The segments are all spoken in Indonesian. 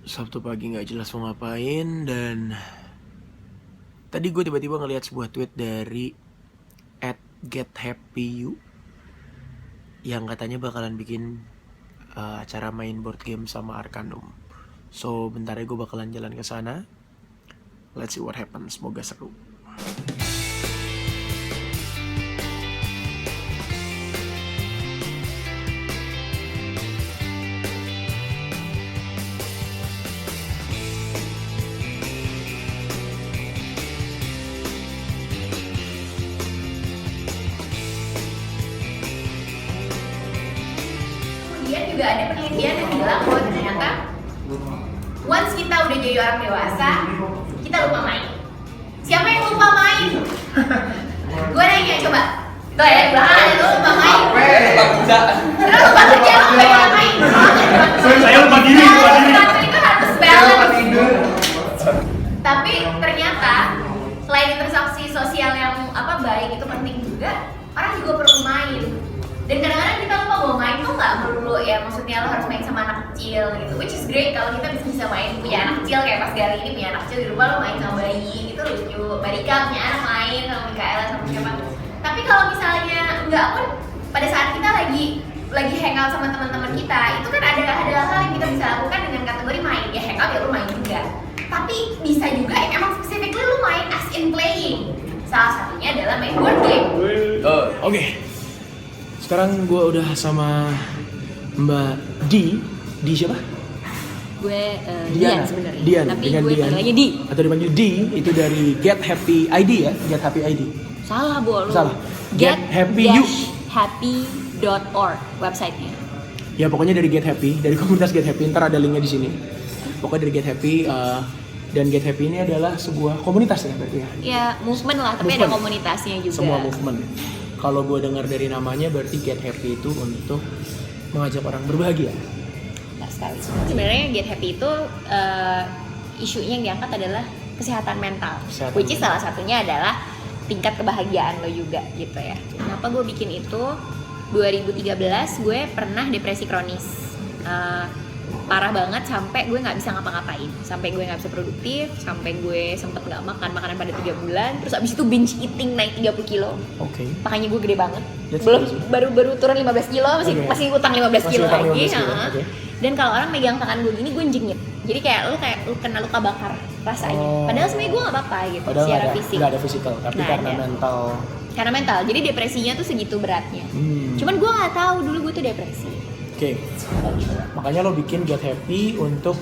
Sabtu pagi nggak jelas mau ngapain, dan tadi gue tiba-tiba ngelihat sebuah tweet dari @gethappyu yang katanya bakalan bikin acara main board game sama Arcanum. So bentar ya gue bakalan jalan ke sana. Let's see what happens. Semoga seru. Kemudian juga ada penelitian yang bilang bahwa ternyata once kita udah jadi orang dewasa, kita lupa main. Siapa yang lupa main? Gue nanya coba. Tuh ya, belakang ada tuh lupa main. Terus lupa kerja, lo pengen main. Saya lupa diri. Itu harus balance. Tapi ternyata selain interaksi sosial yang baik itu penting juga, orang juga perlu main. Dan kadang-kadang kita lupa bahwa main tuh nggak melulu ya, maksudnya lo harus main sama anak kecil gitu, which is great kalau kita bisa main punya anak kecil kayak pas Gali ini punya anak kecil di rumah, lo main sama bayi itu lucu. Barika punya anak main sama Mikaela sama siapa. Tapi kalau misalnya nggak pun, pada saat kita lagi hangout sama teman-teman kita, itu kan ada hal yang kita bisa lakukan dengan kategori main. Ya hangout ya lo main juga, tapi bisa juga yang emang specifically lo main as in playing. Salah satunya adalah main board game. Oke. Sekarang gue udah sama Mbak Di siapa? Gue Diana. Dian sebenarnya. Dian, Tapi dengan gue Dian. panggilnya Di. Atau dipanggil Di, itu dari Get Happy ID ya? Get Happy ID. Salah Bo, lu. Salah. Gethappyu.org websitenya. Ya pokoknya dari Get Happy, dari komunitas Get Happy, ntar ada linknya di sini. Pokoknya dari Get Happy, dan Get Happy ini adalah sebuah komunitas ya berarti ya? Ya movement lah, tapi ada komunitasnya juga. Semua movement. Kalau gue dengar dari namanya berarti Get Happy itu untuk mengajak orang berbahagia. Benar sekali. Sebenarnya Get Happy itu isunya yang diangkat adalah kesehatan mental. Which is salah satunya adalah tingkat kebahagiaan lo juga gitu ya. Kenapa gue bikin itu? 2013 gue pernah depresi kronis. Parah banget sampai gue nggak bisa ngapa-ngapain, sampai gue nggak bisa produktif, sampai gue sempet nggak makan makanan pada 3 bulan, terus abis itu binge eating naik 30 kilo. Oke. Makanya gue gede banget. That's Belum crazy. baru turun 15 kilo, masih utang 15 kilo utang lagi. 15 kilo, okay. Dan kalau orang megang tangan gue gini, gue jengit. Jadi kayak lu kena luka bakar rasanya. Padahal sebenarnya gue nggak apa-apa gitu. Padahal secara fisik. nggak ada fisikal, tapi Nggak karena ada. mental. Karena mental. Jadi depresinya tuh segitu beratnya. Cuman gue nggak tahu dulu gue tuh depresi. Oke. Makanya lo bikin Get Happy untuk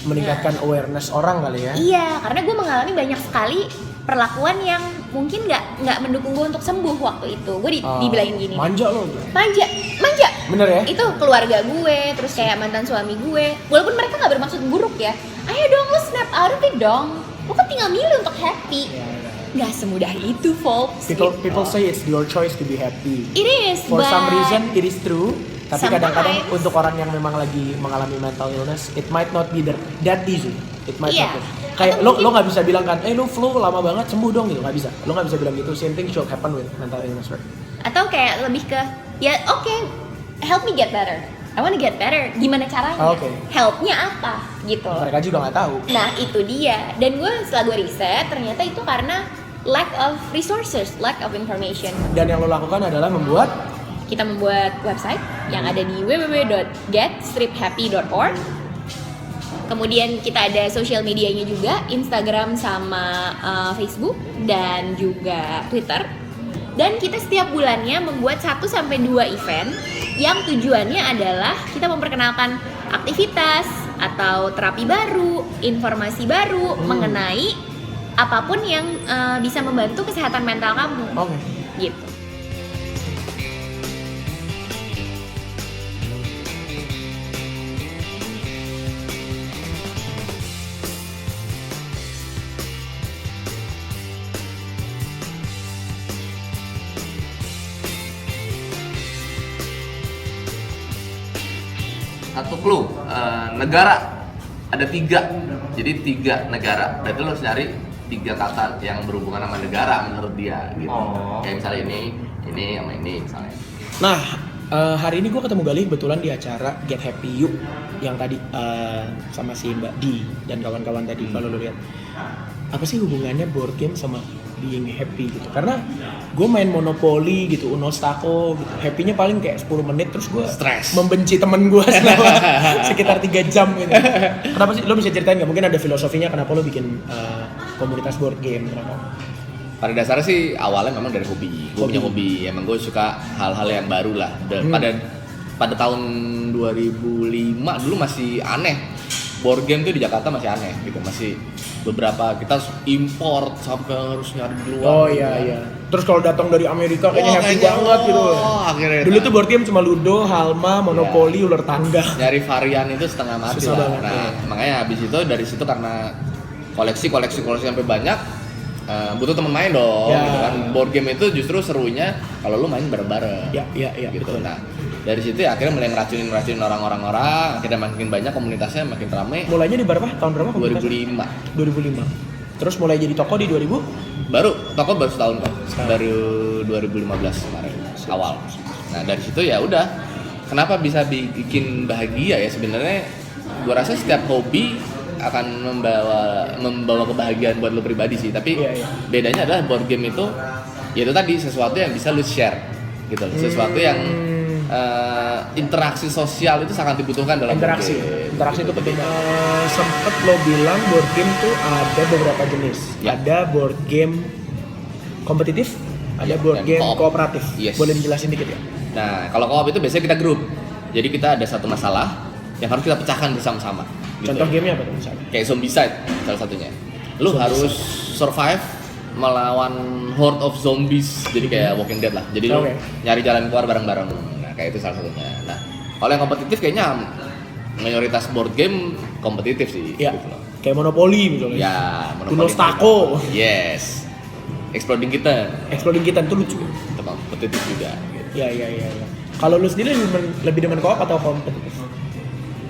meningkatkan awareness orang kali ya? Iya, karena gue mengalami banyak sekali perlakuan yang mungkin nggak mendukung gue untuk sembuh waktu itu. Gue dibilangin gini. Manja lo. Manja. Bener ya? Itu keluarga gue, terus kayak mantan suami gue. Walaupun mereka nggak bermaksud buruk ya. Ayo dong lo snap out of it dong. Lo kan tinggal milih untuk happy. Nggak semudah itu, folks. People say it's your choice to be happy. It is, For but some reason it is true. Tapi kadang-kadang sometimes- untuk orang yang memang lagi mengalami mental illness, it might not be that easy. It might Iya. not be. Kayak Atau lo nggak bisa bilang kan, lo flu lama banget sembuh dong gitu, nggak bisa. Lo nggak bisa bilang gitu. Same thing should happen with mental illness, right? atau kayak lebih ke ya oke, help me get better. I wanna get better. Gimana caranya? Oke. Helpnya apa? Gitu. Mereka juga nggak tahu. Nah itu dia. Dan setelah gue riset ternyata itu karena lack of resources, lack of information. Dan yang lo lakukan adalah membuat Kita membuat website yang ada di www.getstriphappy.org. Kemudian kita ada social medianya juga, Instagram sama Facebook dan juga Twitter. Dan kita setiap bulannya membuat 1-2 event yang tujuannya adalah kita memperkenalkan aktivitas atau terapi baru, informasi baru mengenai apapun yang bisa membantu kesehatan mental kamu. Oke. Gitu. Satu clue, negara ada 3, jadi 3 negara. Berarti lo harus nyari 3 kata yang berhubungan sama negara menurut dia gitu. Kayak misalnya ini sama ini misalnya. Nah, Hari ini gue ketemu Galih kebetulan di acara Get Happy You yang tadi sama si Mbak Di dan kawan-kawan tadi. Kalau lo lihat apa sih hubungannya board game sama being happy gitu? Karena gue main Monopoly gitu, Uno Stako gitu, happy-nya paling kayak 10 menit terus gue Stres. membenci temen gue selama sekitar 3 jam gitu. Kenapa sih? Lo bisa ceritain nggak? Mungkin ada filosofinya kenapa lo bikin komunitas board game? Kenapa? Pada dasarnya sih awalnya memang dari hobi. Gue punya hobi, emang gue suka hal-hal yang baru lah. Dan pada tahun 2005 dulu masih aneh. Board game tuh di Jakarta masih aneh gitu, masih beberapa kita harus import sampai harus nyari di luar. Oh iya. Terus kalau datang dari Amerika kayaknya happy banget gitu. Akhirnya Dulu tuh board game cuma Ludo, Halma, Monopoly, ular tangga. nyari varian itu setengah mati Susah lah. banget, Nah, iya. makanya habis itu dari situ karena koleksi sampai banyak, butuh temen main dong. Ya. Gitu kan. Board game itu justru serunya kalau lu main bareng-bareng. Iya, Gitu. betul. Nah, dari situ ya akhirnya mulai ngeracunin orang, akhirnya makin banyak komunitasnya, makin ramai. Mulainya di berapa? Tahun berapa? 2005. 2005. Terus mulai jadi toko di 2000? Toko baru setahun kok. Baru 2015 kemarin awal. Nah, dari situ ya udah. Kenapa bisa bikin bahagia ya sebenarnya? Gua rasa setiap hobi akan membawa kebahagiaan buat lo pribadi sih. Tapi Iya. bedanya adalah board game itu ya itu tadi sesuatu yang bisa lo share gitu. Sesuatu yang interaksi sosial itu sangat dibutuhkan dalam Interaksi. board game. Interaksi itu penting. Sempet lo bilang board game tuh ada beberapa jenis. Ya. Ada board game kompetitif, ada Ya, board dan game co-op. kooperatif. Yes. Boleh dijelasin dikit ya? Nah, kalau co-op itu biasanya kita grup. Jadi kita ada satu masalah yang harus kita pecahkan bersama-sama. Gitu. Contoh gamenya apa tuh misalnya? Kayak Zombicide salah satunya. Lu Zombicide. harus survive melawan horde of zombies. Jadi kayak Walking Dead lah. Jadi lu Oke. nyari jalan keluar bareng-bareng. Nah, kayak itu salah satunya. Nah, kalau yang kompetitif kayaknya mayoritas board game kompetitif sih. Ya. Gitu loh. Kayak Monopoly misalnya. Ya, Uno Stako. Yes. Exploding Kitten. Exploding Kitten tuh lucu. Itu kompetitif juga. Gitu. Ya. Kalau lu sendiri lebih demen koop atau kompetitif?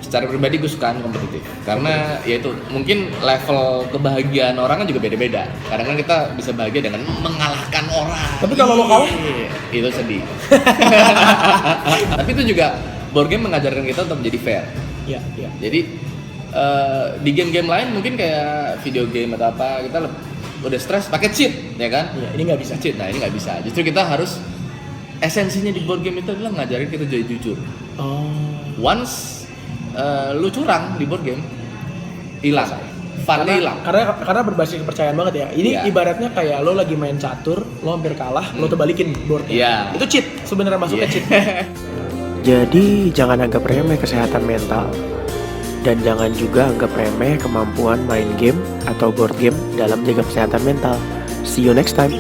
Secara pribadi gue suka kompetitif karena ya itu mungkin level kebahagiaan orang kan juga beda-beda. Kadang-kadang kita bisa bahagia dengan mengalahkan orang. Tapi kalau lo kalah? Itu sedih. Tapi itu juga board game mengajarkan kita untuk menjadi fair. Iya. Jadi di game-game lain mungkin kayak video game atau apa kita udah stres pakai cheat ya kan? Iya, ini nggak bisa. Cheat. Nah, ini nggak bisa. Justru kita harus esensinya di board game itu adalah ngajarin kita jadi jujur. Oh. Once lu curang di board game hilang, funnya hilang. Karena berbasis kepercayaan banget ya. Ini Iya. ibaratnya kayak lo lagi main catur, lo hampir kalah, lo terbalikin boardnya. Iya. Itu cheat, sebenarnya masuknya Iya. cheat. Jadi jangan anggap remeh kesehatan mental. Dan jangan juga anggap remeh kemampuan main game atau board game dalam jaga kesehatan mental. See you next time.